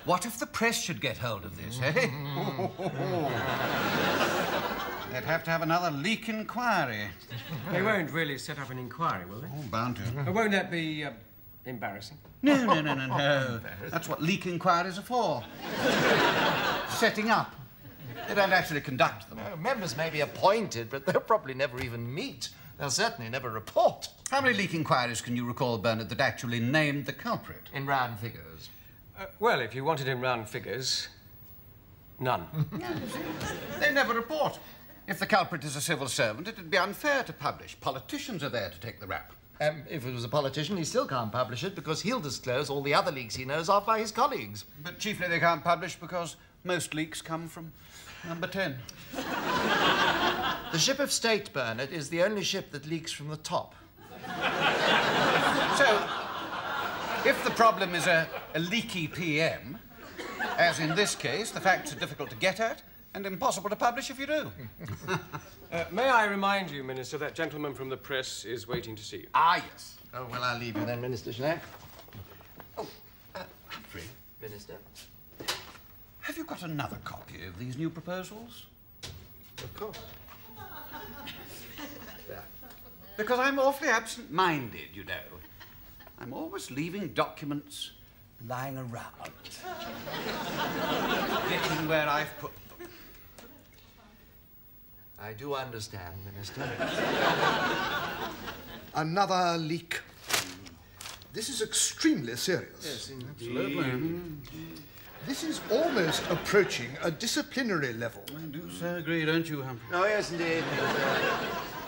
What if the press should get hold of this, eh? They'd have to have another leak inquiry. They won't really set up an inquiry, will they? Oh, bound to. Won't that be embarrassing? No. That's what leak inquiries are for. Setting up. They don't actually conduct them. No, members may be appointed, but they'll probably never even meet. They'll certainly never report. How many leak inquiries can you recall, Bernard, that actually named the culprit? In round figures. Well, if you want it in round figures, none. They never report. If the culprit is a civil servant, it'd be unfair to publish. Politicians are there to take the rap. If it was a politician, he still can't publish it because he'll disclose all the other leaks he knows of by his colleagues. But chiefly they can't publish because most leaks come from number 10. The ship of state, Bernard, is the only ship that leaks from the top. So, if the problem is a leaky PM, as in this case, the facts are difficult to get at and impossible to publish if you do. May I remind you, Minister, that gentleman from the press is waiting to see you. Ah, yes. Oh, well, I'll leave you then, Minister Schneck. Oh, Humphrey. Minister? Have you got another copy of these new proposals? Of course. There. Because I'm awfully absent-minded, you know. I'm always leaving documents lying around. Forgetting where I've put them. I do understand, Minister. Another leak. This is extremely serious. Yes, Absolutely. This is almost approaching a disciplinary level. I do so agree, don't you, Humphrey? Oh, yes, indeed, Minister.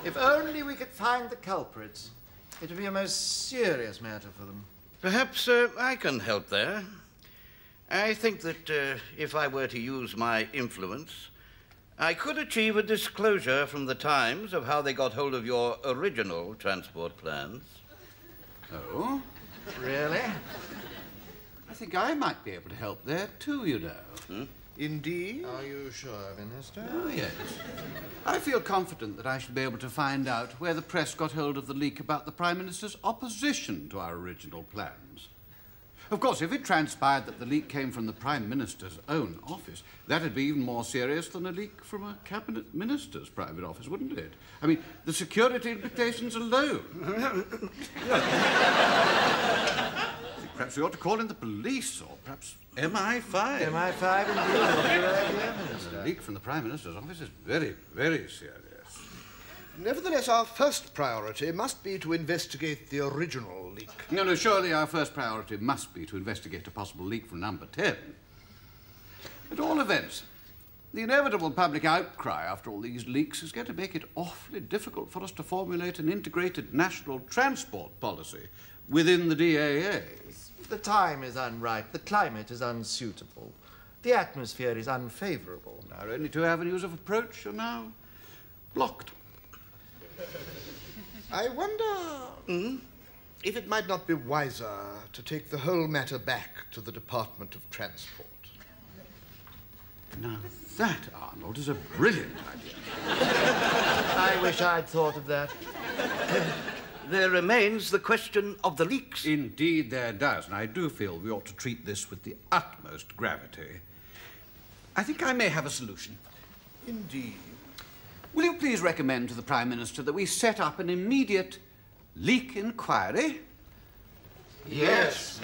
If only we could find the culprits, it would be a most serious matter for them. Perhaps I can help there. I think that if I were to use my influence, I could achieve a disclosure from the Times of how they got hold of your original transport plans. Oh? Really? I think I might be able to help there, too, you know. Indeed? Are you sure, Minister? Oh, yes. I feel confident that I shall be able to find out where the press got hold of the leak about the Prime Minister's opposition to our original plans. Of course, if it transpired that the leak came from the Prime Minister's own office, that'd be even more serious than a leak from a Cabinet Minister's private office, wouldn't it? I mean, the security implications alone. Perhaps we ought to call in the police, or perhaps MI5. MI5 indeed. Good idea, Minister. A leak from the Prime Minister's office is very, very serious. Nevertheless, our first priority must be to investigate the original leak. No, surely our first priority must be to investigate a possible leak from number 10. At all events, the inevitable public outcry after all these leaks is going to make it awfully difficult for us to formulate an integrated national transport policy within the DAA. The time is unripe, the climate is unsuitable, the atmosphere is unfavourable. Our only two avenues of approach are now blocked. I wonder if it might not be wiser to take the whole matter back to the Department of Transport. Now, that, Arnold, is a brilliant idea. I wish I'd thought of that. There remains the question of the leaks. Indeed there does, and I do feel we ought to treat this with the utmost gravity. I think I may have a solution. Indeed. Will you please recommend to the Prime Minister that we set up an immediate leak inquiry? Yes.